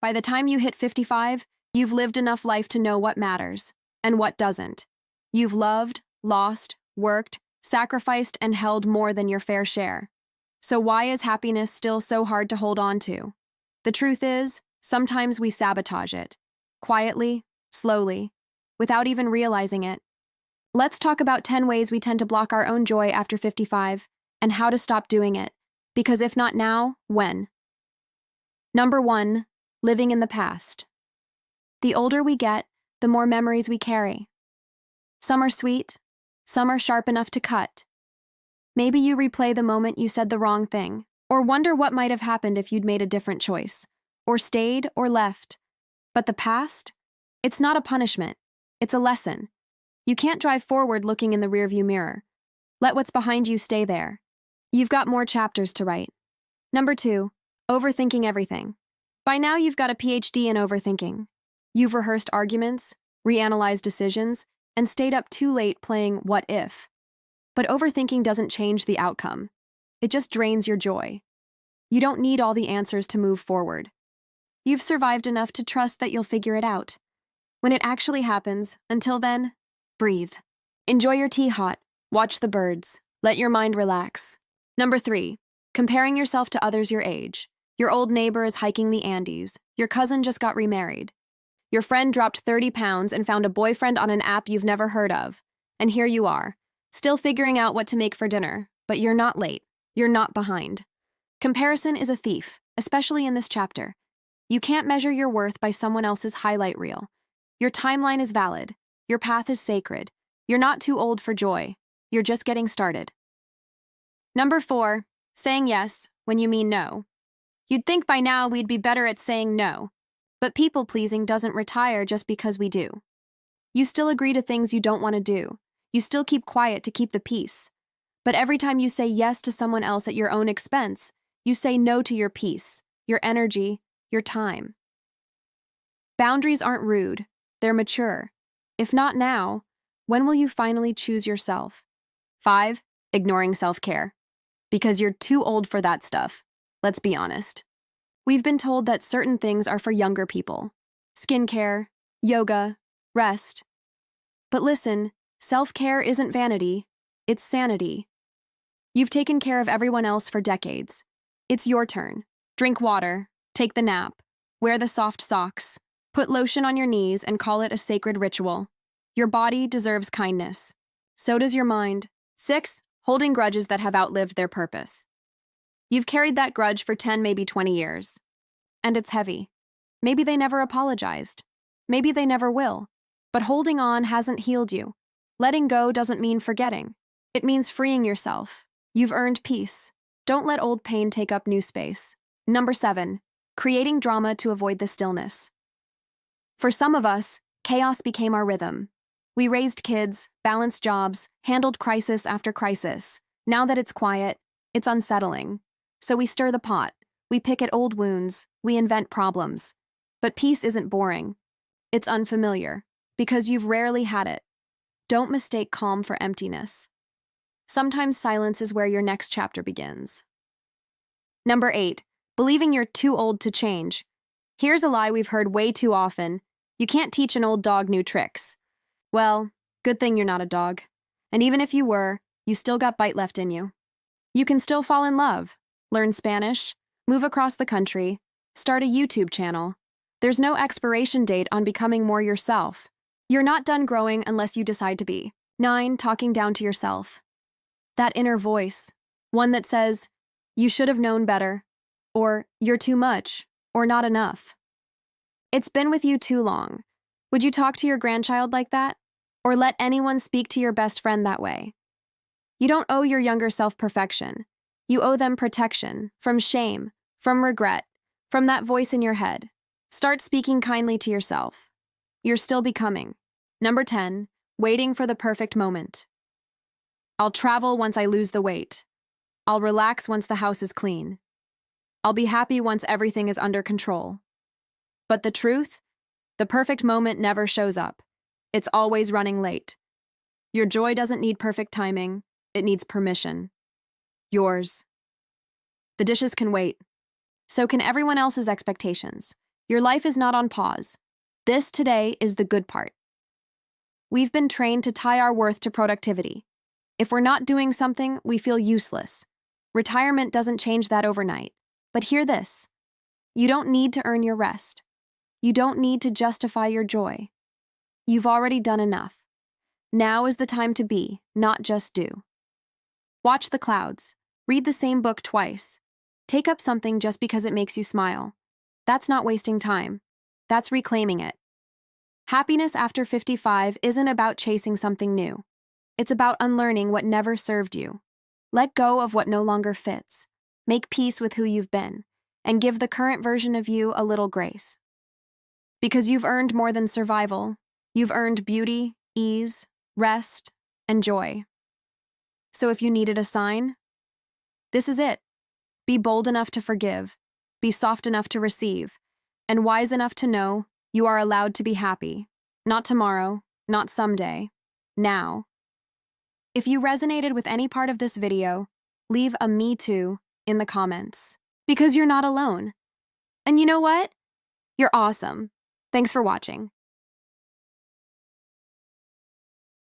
By the time you hit 55, you've lived enough life to know what matters and what doesn't. You've loved, lost, worked, sacrificed, and held more than your fair share. So why is happiness still so hard to hold on to? The truth is, sometimes we sabotage it. Quietly, slowly, without even realizing it. Let's talk about 10 ways we tend to block our own joy after 55 and how to stop doing it. Because if not now, when? Number 1, living in the past. The older we get, the more memories we carry. Some are sweet, some are sharp enough to cut. Maybe you replay the moment you said the wrong thing, or wonder what might have happened if you'd made a different choice, or stayed or left. But the past? It's not a punishment. It's a lesson. You can't drive forward looking in the rearview mirror. Let what's behind you stay there. You've got more chapters to write. Number 2, overthinking everything. By now you've got a PhD in overthinking. You've rehearsed arguments, reanalyzed decisions, and stayed up too late playing what if. But overthinking doesn't change the outcome. It just drains your joy. You don't need all the answers to move forward. You've survived enough to trust that you'll figure it out. When it actually happens, until then, breathe. Enjoy your tea hot. Watch the birds. Let your mind relax. Number 3, comparing yourself to others your age. Your old neighbor is hiking the Andes. Your cousin just got remarried. Your friend dropped 30 pounds and found a boyfriend on an app you've never heard of. And here you are, still figuring out what to make for dinner. But you're not late. You're not behind. Comparison is a thief, especially in this chapter. You can't measure your worth by someone else's highlight reel. Your timeline is valid. Your path is sacred. You're not too old for joy. You're just getting started. Number 4, saying yes when you mean no. You'd think by now we'd be better at saying no, but people-pleasing doesn't retire just because we do. You still agree to things you don't want to do. You still keep quiet to keep the peace. But every time you say yes to someone else at your own expense, you say no to your peace, your energy, your time. Boundaries aren't rude, they're mature. If not now, when will you finally choose yourself? 5, ignoring self-care. Because you're too old for that stuff. Let's be honest. We've been told that certain things are for younger people. Skincare, yoga, rest. But listen, self-care isn't vanity, it's sanity. You've taken care of everyone else for decades. It's your turn. Drink water, take the nap, wear the soft socks, put lotion on your knees and call it a sacred ritual. Your body deserves kindness. So does your mind. 6, holding grudges that have outlived their purpose. You've carried that grudge for 10, maybe 20 years. And it's heavy. Maybe they never apologized. Maybe they never will. But holding on hasn't healed you. Letting go doesn't mean forgetting. It means freeing yourself. You've earned peace. Don't let old pain take up new space. Number 7, creating drama to avoid the stillness. For some of us, chaos became our rhythm. We raised kids, balanced jobs, handled crisis after crisis. Now that it's quiet, it's unsettling. So we stir the pot. We pick at old wounds. We invent problems. But peace isn't boring. It's unfamiliar, because you've rarely had it. Don't mistake calm for emptiness. Sometimes silence is where your next chapter begins. Number 8, believing you're too old to change. Here's a lie we've heard way too often. You can't teach an old dog new tricks. Well, good thing you're not a dog. And even if you were, you still got bite left in you. You can still fall in love, learn Spanish, move across the country, start a YouTube channel. There's no expiration date on becoming more yourself. You're not done growing unless you decide to be. 9, talking down to yourself. That inner voice, one that says, you should have known better, or you're too much, or not enough. It's been with you too long. Would you talk to your grandchild like that? Or let anyone speak to your best friend that way? You don't owe your younger self perfection. You owe them protection, from shame, from regret, from that voice in your head. Start speaking kindly to yourself. You're still becoming. Number 10, waiting for the perfect moment. I'll travel once I lose the weight. I'll relax once the house is clean. I'll be happy once everything is under control. But the truth? The perfect moment never shows up. It's always running late. Your joy doesn't need perfect timing. It needs permission. Yours. The dishes can wait. So can everyone else's expectations. Your life is not on pause. This today is the good part. We've been trained to tie our worth to productivity. If we're not doing something, we feel useless. Retirement doesn't change that overnight. But hear this. You don't need to earn your rest. You don't need to justify your joy. You've already done enough. Now is the time to be, not just do. Watch the clouds. Read the same book twice. Take up something just because it makes you smile. That's not wasting time. That's reclaiming it. Happiness after 55 isn't about chasing something new. It's about unlearning what never served you. Let go of what no longer fits. Make peace with who you've been, and give the current version of you a little grace. Because you've earned more than survival. You've earned beauty, ease, rest, and joy. So if you needed a sign, this is it. Be bold enough to forgive, be soft enough to receive, and wise enough to know you are allowed to be happy. Not tomorrow, not someday, now. If you resonated with any part of this video, leave a me too in the comments, because you're not alone. And you know what? You're awesome. Thanks for watching.